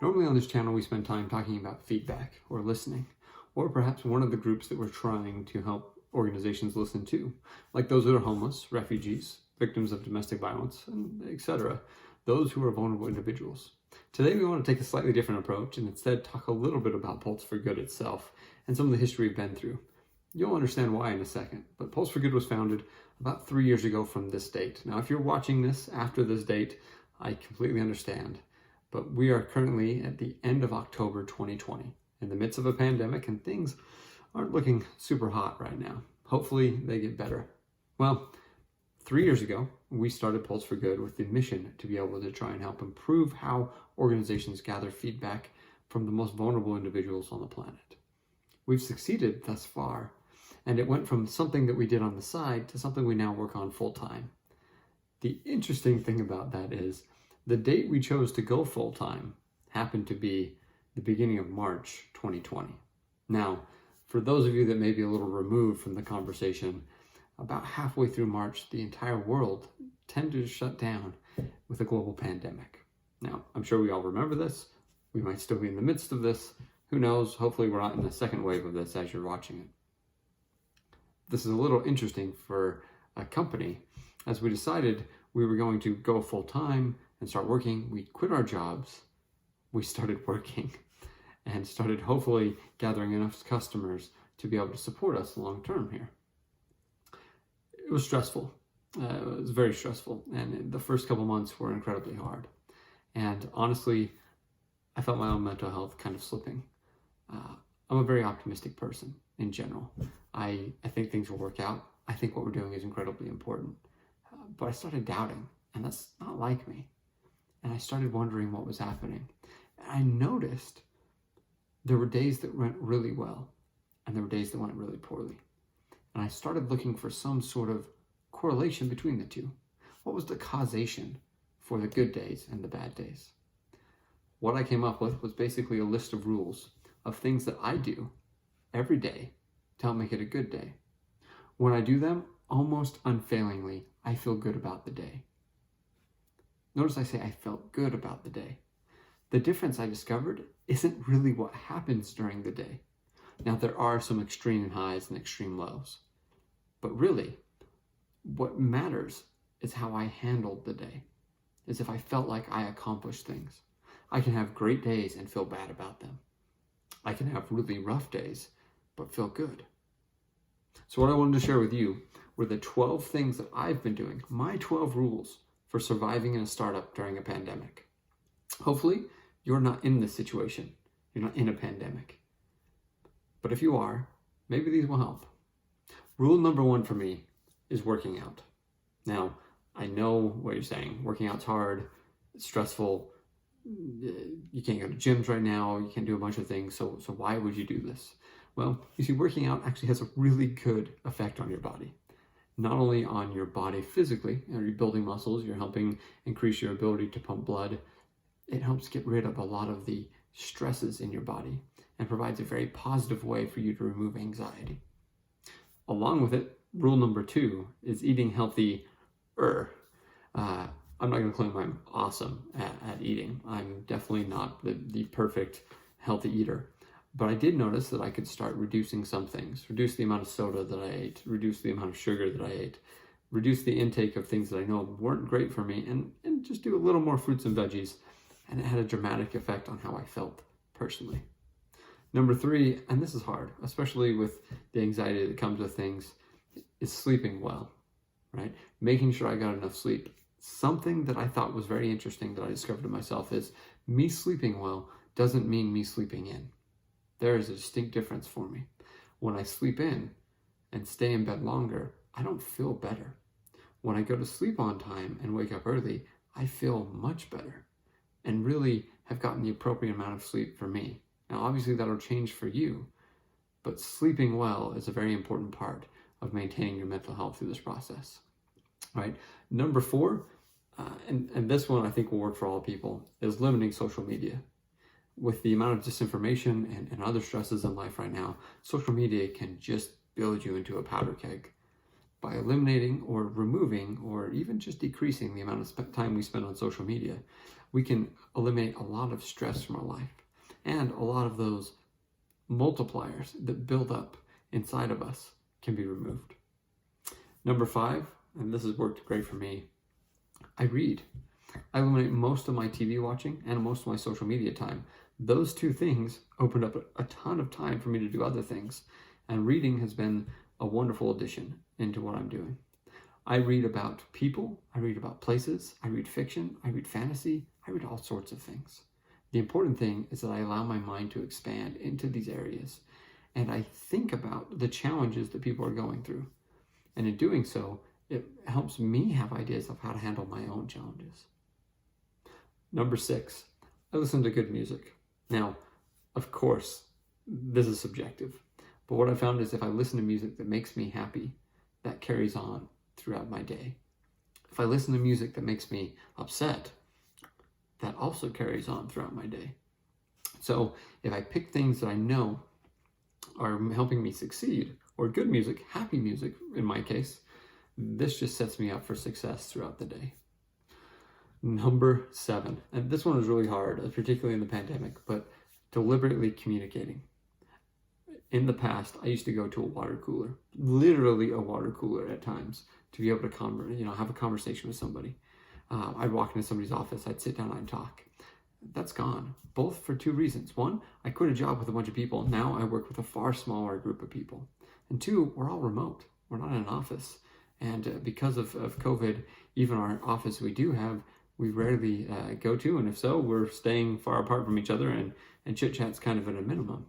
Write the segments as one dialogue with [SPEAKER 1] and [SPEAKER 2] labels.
[SPEAKER 1] Normally on this channel, we spend time talking about feedback or listening, or perhaps one of the groups that we're trying to help organizations listen to, like those that are homeless, refugees, victims of domestic violence, and etc., those who are vulnerable individuals. Today, we want to take a slightly different approach and instead talk a little bit about Pulse for Good itself and some of the history we've been through. You'll understand why in a second, but Pulse for Good was founded about 3 years ago from this date. Now, if you're watching this after this date, I completely understand, but we are currently at the end of October 2020, in the midst of a pandemic, and things aren't looking super hot right now. Hopefully they get better. Well, 3 years ago, we started Pulse for Good with the mission to be able to try and help improve how organizations gather feedback from the most vulnerable individuals on the planet. We've succeeded thus far, and it went from something that we did on the side to something we now work on full time. The interesting thing about that is the date we chose to go full time happened to be the beginning of March 2020. Now, for those of you that may be a little removed from the conversation, about halfway through March, the entire world tended to shut down with a global pandemic. Now, I'm sure we all remember this. We might still be in the midst of this. Who knows? Hopefully we're not in the second wave of this as you're watching it. This is a little interesting for a company. As we decided we were going to go full time and start working, we quit our jobs, we started working, and started hopefully gathering enough customers to be able to support us long term here. It was stressful. It was very stressful, and the first couple months were incredibly hard. And honestly, I felt my own mental health kind of slipping. I'm a very optimistic person in general. I think things will work out. I think what we're doing is incredibly important. But I started doubting, and that's not like me. And I started wondering what was happening. And I noticed there were days that went really well, and there were days that went really poorly. And I started looking for some sort of correlation between the two. What was the causation for the good days and the bad days? What I came up with was basically a list of rules of things that I do every day to help make it a good day. When I do them, almost unfailingly, I feel good about the day. Notice I say I felt good about the day. The difference I discovered isn't really what happens during the day. Now, there are some extreme highs and extreme lows, but really, what matters is how I handled the day, is if I felt like I accomplished things. I can have great days and feel bad about them. I can have really rough days, but feel good. So what I wanted to share with you were the 12 things that I've been doing, my 12 rules for surviving in a startup during a pandemic. Hopefully, you're not in this situation. You're not in a pandemic. But if you are, maybe these will help. Rule number 1 for me is working out. Now, I know what you're saying. Working out's hard, it's stressful. You can't go to gyms right now. You can't do a bunch of things. So why would you do this? Well, you see, working out actually has a really good effect on your body. Not only on your body physically, you're building muscles, you're helping increase your ability to pump blood. It helps get rid of a lot of the stresses in your body and provides a very positive way for you to remove anxiety. Along with it, rule number 2 is eating healthier. I'm not going to claim I'm awesome at eating. I'm definitely not the perfect healthy eater. But I did notice that I could start reducing some things, reduce the amount of soda that I ate, reduce the amount of sugar that I ate, reduce the intake of things that I know weren't great for me, and just do a little more fruits and veggies. And it had a dramatic effect on how I felt personally. Number 3, and this is hard, especially with the anxiety that comes with things, is sleeping well, right? Making sure I got enough sleep. Something that I thought was very interesting that I discovered to myself is me sleeping well doesn't mean me sleeping in. There is a distinct difference for me. When I sleep in and stay in bed longer, I don't feel better. When I go to sleep on time and wake up early, I feel much better and really have gotten the appropriate amount of sleep for me. Now, obviously that'll change for you, but sleeping well is a very important part of maintaining your mental health through this process, right? Number 4, and this one I think will work for all people, is limiting social media. With the amount of disinformation and other stresses in life right now, social media can just build you into a powder keg. By eliminating or removing or even just decreasing the amount of time we spend on social media, we can eliminate a lot of stress from our life and a lot of those multipliers that build up inside of us can be removed. Number 5, and this has worked great for me, I read. I eliminate most of my TV watching and most of my social media time. Those two things opened up a ton of time for me to do other things, and reading has been a wonderful addition into what I'm doing. I read about people, I read about places, I read fiction, I read fantasy, I read all sorts of things. The important thing is that I allow my mind to expand into these areas, and I think about the challenges that people are going through. And in doing so, it helps me have ideas of how to handle my own challenges. Number 6, I listen to good music. Now, of course, this is subjective, but what I found is if I listen to music that makes me happy, that carries on throughout my day. If I listen to music that makes me upset, that also carries on throughout my day. So if I pick things that I know are helping me succeed, or good music, happy music in my case, this just sets me up for success throughout the day. Number 7, and this one is really hard, particularly in the pandemic, but deliberately communicating. In the past, I used to go to a water cooler, literally a water cooler at times, to be able to have a conversation with somebody. I'd walk into somebody's office, I'd sit down and talk. That's gone, both for 2 reasons. 1, I quit a job with a bunch of people. Now I work with a far smaller group of people. And 2, we're all remote. We're not in an office. And because of COVID, even our office we do have, we rarely go to. And if so, we're staying far apart from each other, and chit-chat's kind of at a minimum.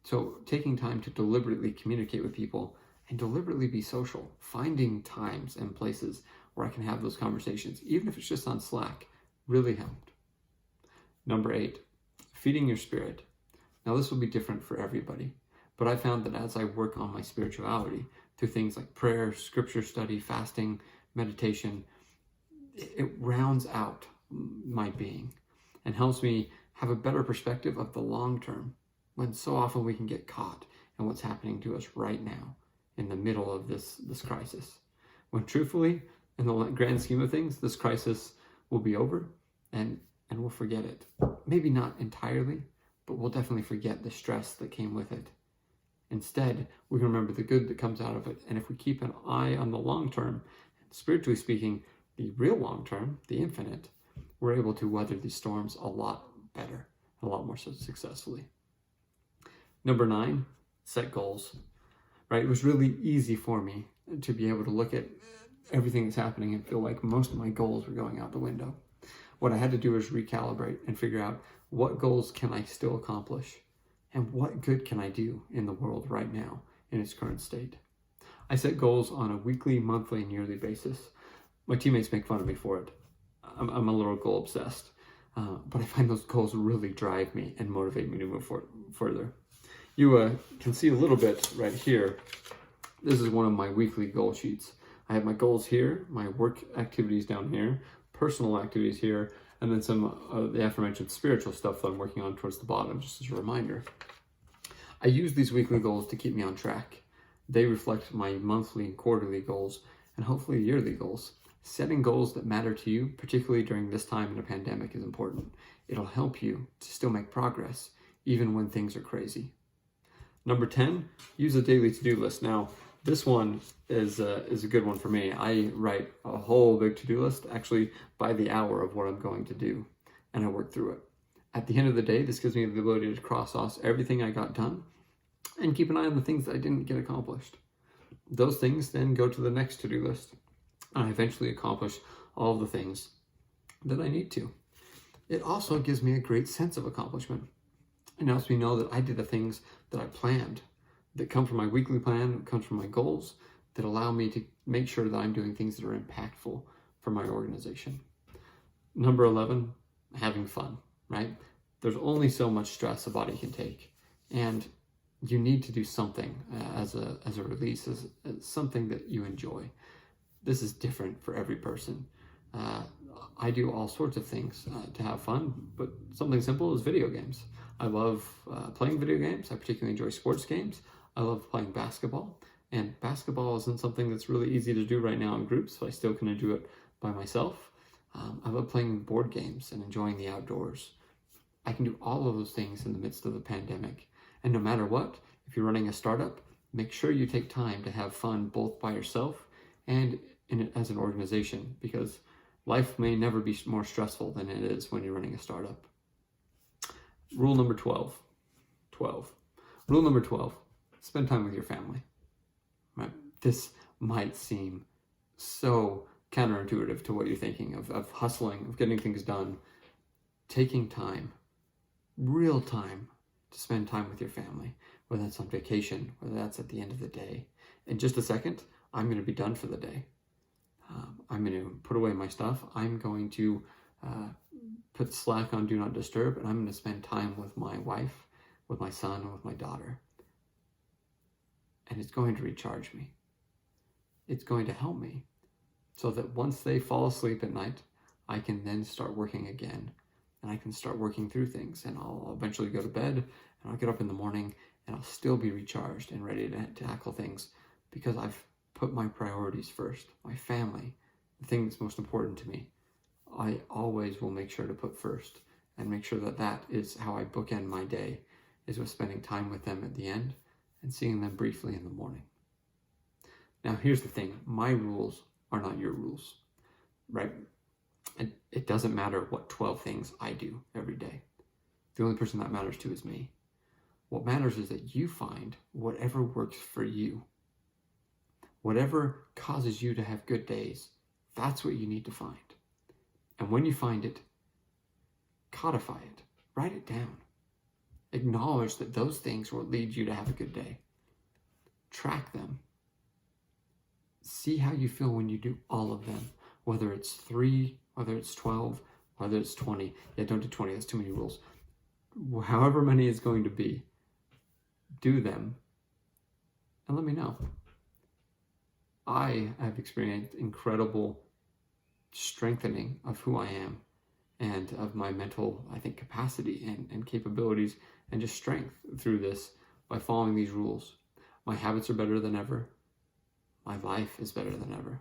[SPEAKER 1] So taking time to deliberately communicate with people and deliberately be social, finding times and places where I can have those conversations, even if it's just on Slack, really helped. Number 8, feeding your spirit. Now this will be different for everybody, but I found that as I work on my spirituality through things like prayer, scripture study, fasting, meditation, it rounds out my being and helps me have a better perspective of the long term, when so often we can get caught in what's happening to us right now in the middle of this crisis. When truthfully, in the grand scheme of things, this crisis will be over and we'll forget it. Maybe not entirely, but we'll definitely forget the stress that came with it. Instead, we can remember the good that comes out of it. And if we keep an eye on the long term, spiritually speaking, the real long term, the infinite, we're able to weather these storms a lot better, a lot more successfully. Number 9, set goals. Right? It was really easy for me to be able to look at everything that's happening and feel like most of my goals were going out the window. What I had to do was recalibrate and figure out what goals can I still accomplish and what good can I do in the world right now in its current state. I set goals on a weekly, monthly, and yearly basis. My teammates make fun of me for it. I'm a little goal obsessed, but I find those goals really drive me and motivate me to move further. You can see a little bit right here. This is one of my weekly goal sheets. I have my goals here, my work activities down here, personal activities here, and then some of the aforementioned spiritual stuff that I'm working on towards the bottom, just as a reminder. I use these weekly goals to keep me on track. They reflect my monthly and quarterly goals, and hopefully yearly goals. Setting goals that matter to you, particularly during this time in a pandemic, is important. It'll help you to still make progress, even when things are crazy. Number 10, use a daily to-do list. Now, this one is a good one for me. I write a whole big to-do list, actually by the hour, of what I'm going to do, and I work through it. At the end of the day, this gives me the ability to cross off everything I got done and keep an eye on the things that I didn't get accomplished. Those things then go to the next to-do list, and I eventually accomplish all of the things that I need to. It also gives me a great sense of accomplishment. It helps me know that I did the things that I planned, that come from my weekly plan, that comes from my goals, that allow me to make sure that I'm doing things that are impactful for my organization. Number 11, having fun, right? There's only so much stress a body can take, and you need to do something as a release, as something that you enjoy. This is different for every person. I do all sorts of things to have fun, but something simple is video games. I love playing video games. I particularly enjoy sports games. I love playing basketball, And basketball isn't something that's really easy to do right now in groups, so I still can do it by myself. I love playing board games and enjoying the outdoors. I can do all of those things in the midst of the pandemic. And no matter what, if you're running a startup, make sure you take time to have fun both by yourself and as an organization, because life may never be more stressful than it is when you're running a startup. Rule number 12. Rule number 12, spend time with your family. Right? This might seem so counterintuitive to what you're thinking of hustling, of getting things done. Taking time, real time, to spend time with your family, whether that's on vacation, whether that's at the end of the day. In just a second, I'm going to be done for the day. I'm going to put away my stuff. I'm going to put Slack on Do Not Disturb, and I'm going to spend time with my wife, with my son, and with my daughter. And it's going to recharge me. It's going to help me so that once they fall asleep at night, I can then start working again. And I can start working through things, and I'll eventually go to bed, and I'll get up in the morning, and I'll still be recharged and ready to tackle things because I've put my priorities first. My family, the thing that's most important to me, I always will make sure to put first and make sure that that is how I bookend my day, is with spending time with them at the end and seeing them briefly in the morning. Now, here's the thing. My rules are not your rules, right? And it doesn't matter what 12 things I do every day. The only person that matters to is me. What matters is that you find whatever works for you. Whatever causes you to have good days, that's what you need to find. And when you find it, codify it, write it down. Acknowledge that those things will lead you to have a good day. Track them. See how you feel when you do all of them, whether it's 3, whether it's 12, whether it's 20. Yeah, don't do 20, that's too many rules. However many it's going to be, do them and let me know. I have experienced incredible strengthening of who I am and of my mental, capacity and capabilities and just strength through this by following these rules. My habits are better than ever. My life is better than ever.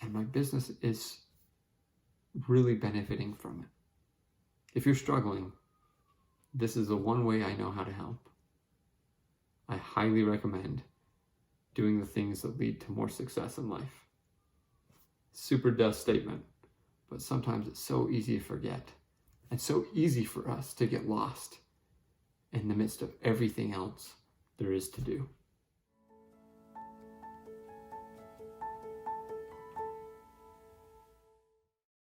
[SPEAKER 1] And my business is really benefiting from it. If you're struggling, this is the one way I know how to help. I highly recommend doing the things that lead to more success in life. Super dust statement, but sometimes it's so easy to forget and so easy for us to get lost in the midst of everything else there is to do.